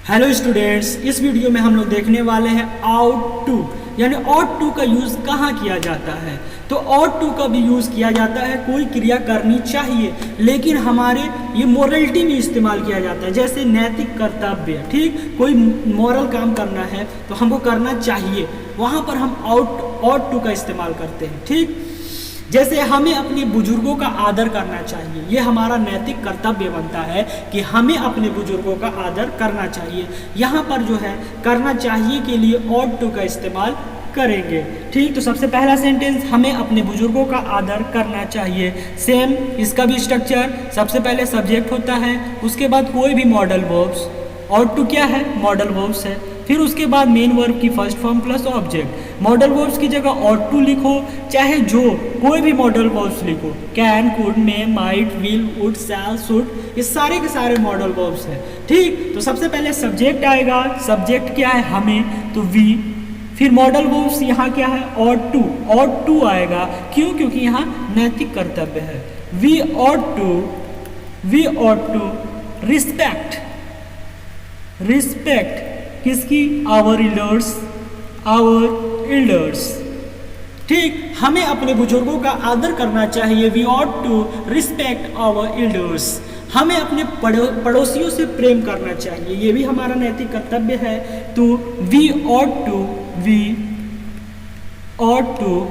Hello students, इस video में हम लोग देखने वाले हैं आउट टू यानी ऑट टू का यूज़ कहाँ किया जाता है। तो ऑट टू का भी यूज़ किया जाता है, कोई क्रिया करनी चाहिए लेकिन हमारे ये मोरलिटी में इस्तेमाल किया जाता है, जैसे नैतिक कर्तव्य। ठीक, कोई मॉरल काम करना है तो हमको करना चाहिए, वहाँ पर हम ऑट टू का इस्तेमाल करते हैं। ठीक, जैसे हमें अपने बुजुर्गों का आदर करना चाहिए, ये हमारा नैतिक कर्तव्य बनता है कि हमें अपने बुजुर्गों का आदर करना चाहिए। यहाँ पर जो है करना चाहिए के लिए ऑट टू का इस्तेमाल करेंगे। ठीक, तो सबसे पहला सेंटेंस हमें अपने बुजुर्गों का आदर करना चाहिए। सेम इसका भी स्ट्रक्चर, सबसे पहले सब्जेक्ट होता है, उसके बाद कोई भी मॉडल वर्ब्स। ऑट टू क्या है? मॉडल वर्ब्स है। फिर उसके बाद मेन वर्ब की first form plus object. Modal verbs की जगह ऑट टू लिखो, चाहे जो कोई भी मॉडल वर्ब्स लिखो, can, could, may, might, will, would, shall, should, ये सारे के सारे मॉडल वर्ब्स हैं। ठीक, तो सबसे पहले सब्जेक्ट आएगा। सब्जेक्ट क्या है? हमें, तो वी। फिर मॉडल वर्ब्स यहाँ क्या है? Ought to. ऑट टू आएगा, क्यों? क्योंकि यहाँ नैतिक कर्तव्य है। We ought to respect. Respect किसकी? Our elders. ठीक, हमें अपने बुजुर्गों का आदर करना चाहिए। We ought to respect our elders. हमें अपने पड़ोसियों से प्रेम करना चाहिए, ये भी हमारा नैतिक कर्तव्य है। तो वी ऑट टू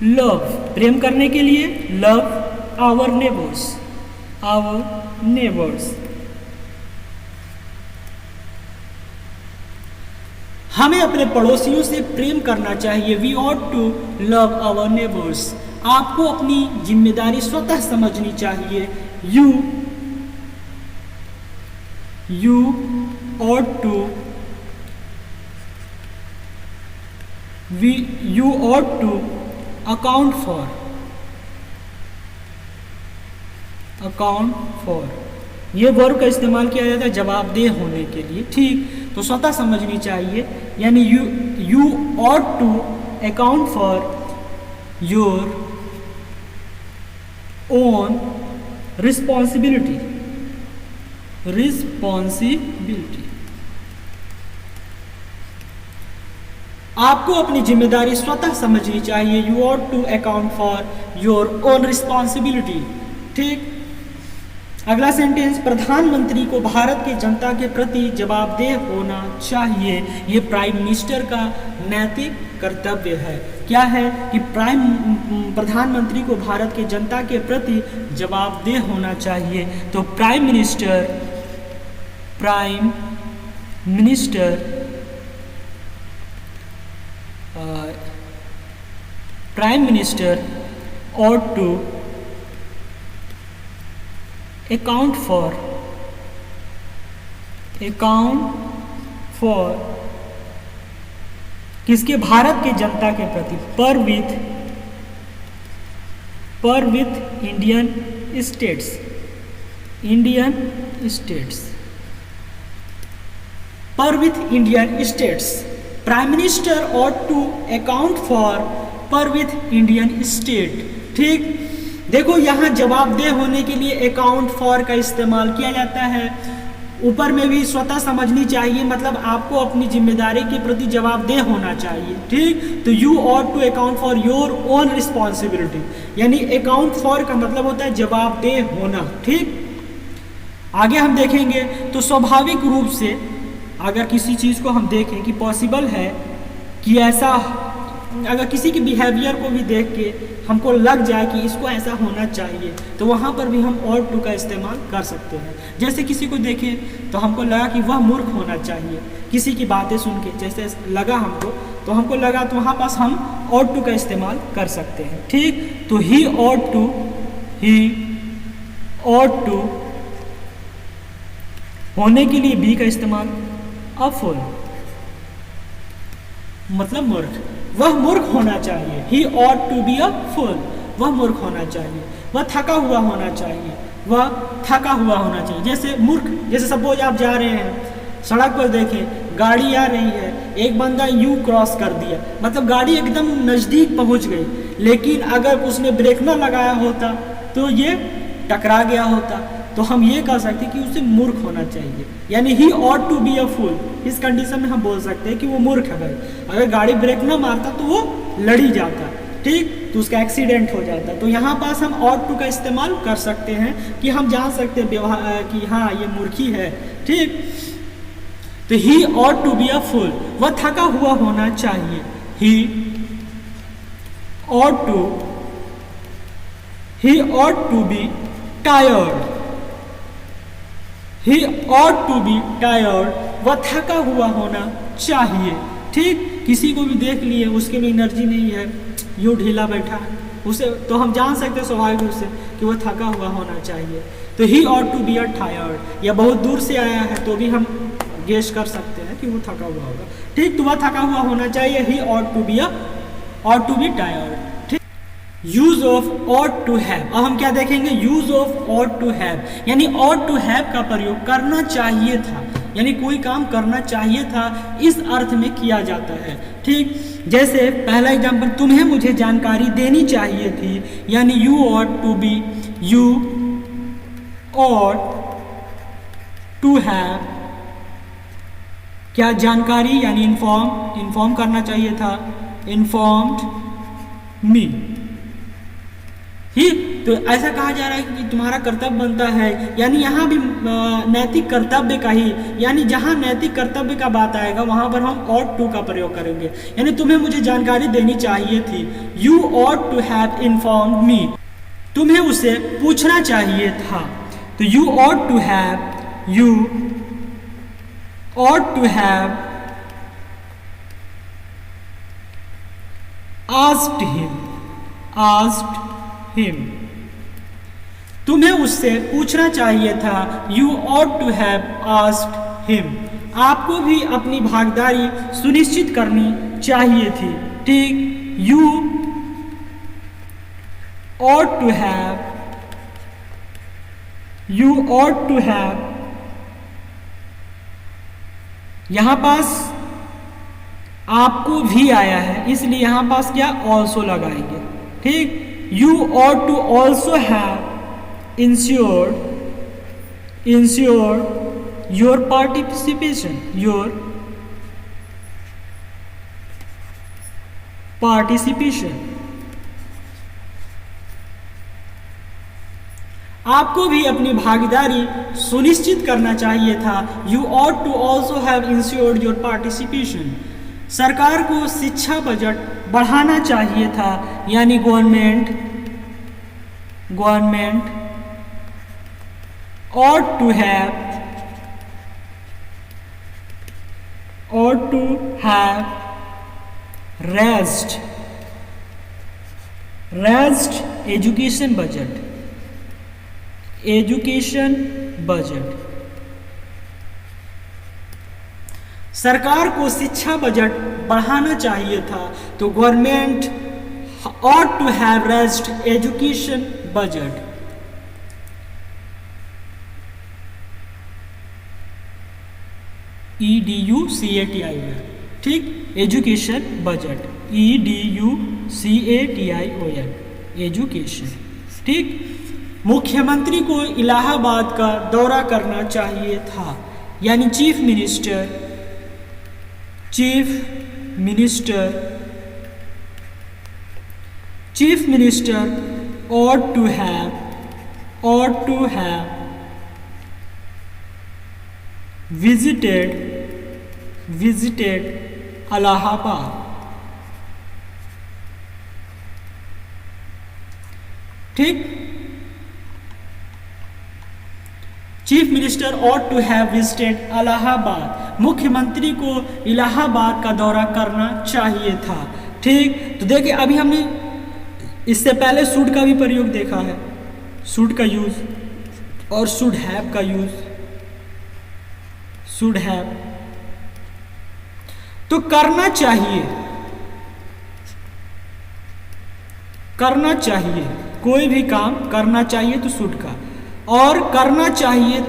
लव, प्रेम करने के लिए लव आवर नेबर्स। हमें अपने पड़ोसियों से प्रेम करना चाहिए। We ought to love our neighbours. आपको अपनी जिम्मेदारी स्वतः समझनी चाहिए। You ought to account for. ये वर्ब का इस्तेमाल किया जाता है जवाबदेह होने के लिए। ठीक, तो स्वतः समझनी चाहिए, यानी you ought to account for your own responsibility. आपको अपनी जिम्मेदारी स्वतः समझनी चाहिए। You ought to account for your own responsibility. ठीक, अगला सेंटेंस, प्रधानमंत्री को भारत की जनता के प्रति जवाबदेह होना चाहिए। ये प्राइम मिनिस्टर का नैतिक कर्तव्य है। क्या है कि प्रधानमंत्री को भारत की जनता के प्रति जवाबदेह होना चाहिए। तो prime minister ought to account for किसके? भारत के जनता के प्रति, पर with Indian states. Prime minister ought to account for पर विथ इंडियन स्टेट। ठीक, देखो यहाँ जवाबदेह होने के लिए अकाउंट फॉर का इस्तेमाल किया जाता है। ऊपर में भी स्वतः समझनी चाहिए, मतलब आपको अपनी जिम्मेदारी के प्रति जवाबदेह होना चाहिए। ठीक, तो you ought to account for your own responsibility, यानी अकाउंट फॉर का मतलब होता है जवाबदेह होना। ठीक, आगे हम देखेंगे तो स्वाभाविक रूप से अगर किसी चीज़ को हम देखें कि पॉसिबल है कि ऐसा, अगर किसी के बिहेवियर को भी देख के हमको लग जाए कि इसको ऐसा होना चाहिए, तो वहाँ पर भी हम ought to का इस्तेमाल कर सकते हैं। जैसे किसी को देखें तो हमको लगा कि वह मूर्ख होना चाहिए, किसी की बातें सुन के जैसे लगा हमको, तो हमको लगा तो वहाँ पास हम ought to का इस्तेमाल कर सकते हैं। ठीक, तो he ought to होने के लिए be का इस्तेमाल, a fool मतलब मूर्ख, वह मूर्ख होना चाहिए। He ought to be a fool, वह मूर्ख होना चाहिए। वह थका हुआ होना चाहिए। जैसे मूर्ख, जैसे सपोज आप जा रहे हैं सड़क पर, देखें गाड़ी आ रही है, एक बंदा यूं क्रॉस कर दिया, मतलब गाड़ी एकदम नज़दीक पहुंच गई, लेकिन अगर उसने ब्रेक न लगाया होता तो ये टकरा गया होता। तो हम ये कह सकते हैं कि उसे मूर्ख होना चाहिए, यानी he ought to be a fool. इस कंडीशन में हम बोल सकते हैं कि वो मूर्ख है भाई। अगर गाड़ी ब्रेक ना मारता तो वो लड़ी जाता, ठीक, तो उसका एक्सीडेंट हो जाता। तो यहाँ पास हम ऑट टू का इस्तेमाल कर सकते हैं कि हम जान सकते हैं व्यवहार कि हाँ ये मूर्खी है, ठीक। तो he ought to be a fool, वह थका हुआ होना चाहिए। ही ought to be tired, he ought to be tired, वह थका हुआ होना चाहिए, ठीक। किसी को भी देख लिए उसके में एनर्जी नहीं है, यूं ढीला बैठा है, उसे तो हम जान सकते हैं स्वाभाविक रूप से कि वह थका हुआ होना चाहिए। तो he ought to be a tired, या बहुत दूर से आया है तो भी हम गेस कर सकते हैं कि वो थका हुआ होगा, ठीक। तो वह थका हुआ होना चाहिए, he ought to be tired, ठीक। Use of ought to have, अब हम क्या देखेंगे, use of ought to have, यानी ought to have का प्रयोग करना चाहिए था, यानी कोई काम करना चाहिए था, इस अर्थ में किया जाता है, ठीक। जैसे पहला एग्जाम्पल, तुम्हें मुझे जानकारी देनी चाहिए थी, यानी you ought to have क्या जानकारी, यानी इन्फॉर्म करना चाहिए था, इन्फॉर्म्ड मी, ठीक। तो ऐसा कहा जा रहा है कि तुम्हारा कर्तव्य बनता है, यानी यहाँ भी नैतिक कर्तव्य का ही, यानी जहाँ नैतिक कर्तव्य का बात आएगा वहाँ पर हम ought to का प्रयोग करेंगे, यानी तुम्हें मुझे जानकारी देनी चाहिए थी, you ought to have informed me, तुम्हें उसे पूछना चाहिए था। तो you ought to have asked him, तुम्हें उससे पूछना चाहिए था, you ought to have asked him, आपको भी अपनी भागीदारी सुनिश्चित करनी चाहिए थी, ठीक। you ought to have, यहां पास आपको भी आया है इसलिए यहां पास क्या also लगाएंगे, ठीक। you ought to also have ensured your participation, आपको भी अपनी भागीदारी सुनिश्चित करना चाहिए था, you ought to also have ensured your participation, सरकार को शिक्षा बजट बढ़ाना चाहिए था, यानी government ought to have raised education budget, सरकार को शिक्षा बजट बढ़ाना चाहिए था, तो government ought to have raised education budget, EDUCATION, ठीक, एजुकेशन बजट, EDUCATION, एजुकेशन, ठीक। मुख्यमंत्री को इलाहाबाद का दौरा करना चाहिए था, यानी chief minister ought to have visited Allahabad, ठीक। Chief minister ought to have visited Allahabad, मुख्यमंत्री को इलाहाबाद का दौरा करना चाहिए था, ठीक। तो देखिए अभी हमने इससे पहले शुड का भी प्रयोग देखा है, शुड का यूज और शुड हैव का यूज, शुड हैव, तो करना चाहिए, कोई भी काम करना चाहिए तो शुड का, और करना चाहिए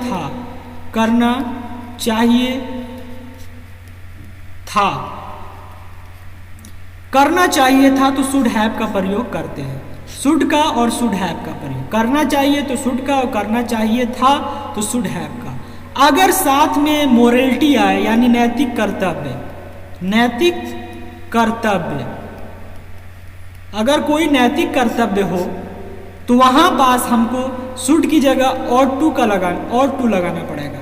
था तो शुड हैव का प्रयोग करते हैं, शुड का और शुड हैव का प्रयोग। करना चाहिए तो शुड का और करना चाहिए था तो शुड हैव का। अगर साथ में मोरलिटी आए यानी नैतिक कर्तव्य, नैतिक कर्तव्य, अगर कोई नैतिक कर्तव्य हो तो वहां पास हमको शुड की जगह ought to का लगाना पड़ेगा।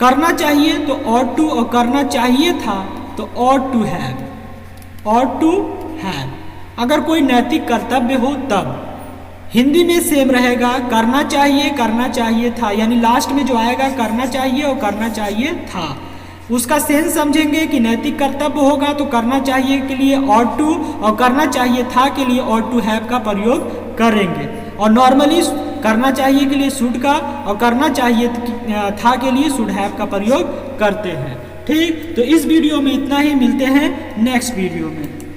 करना चाहिए तो ought to और करना चाहिए था तो ought to have, ought to have। अगर कोई नैतिक कर्तव्य हो तब हिंदी में सेम रहेगा, करना चाहिए था, यानी लास्ट में जो आएगा करना चाहिए और करना चाहिए था, उसका सेंस समझेंगे कि नैतिक कर्तव्य होगा तो करना चाहिए के लिए ought to और करना चाहिए था के लिए ought to have का प्रयोग करेंगे। और नॉर्मली करना चाहिए के लिए शुड का और करना चाहिए था के लिए शुड हैव का प्रयोग करते हैं। ठीक, तो इस वीडियो में इतना ही, मिलते हैं नेक्स्ट वीडियो में।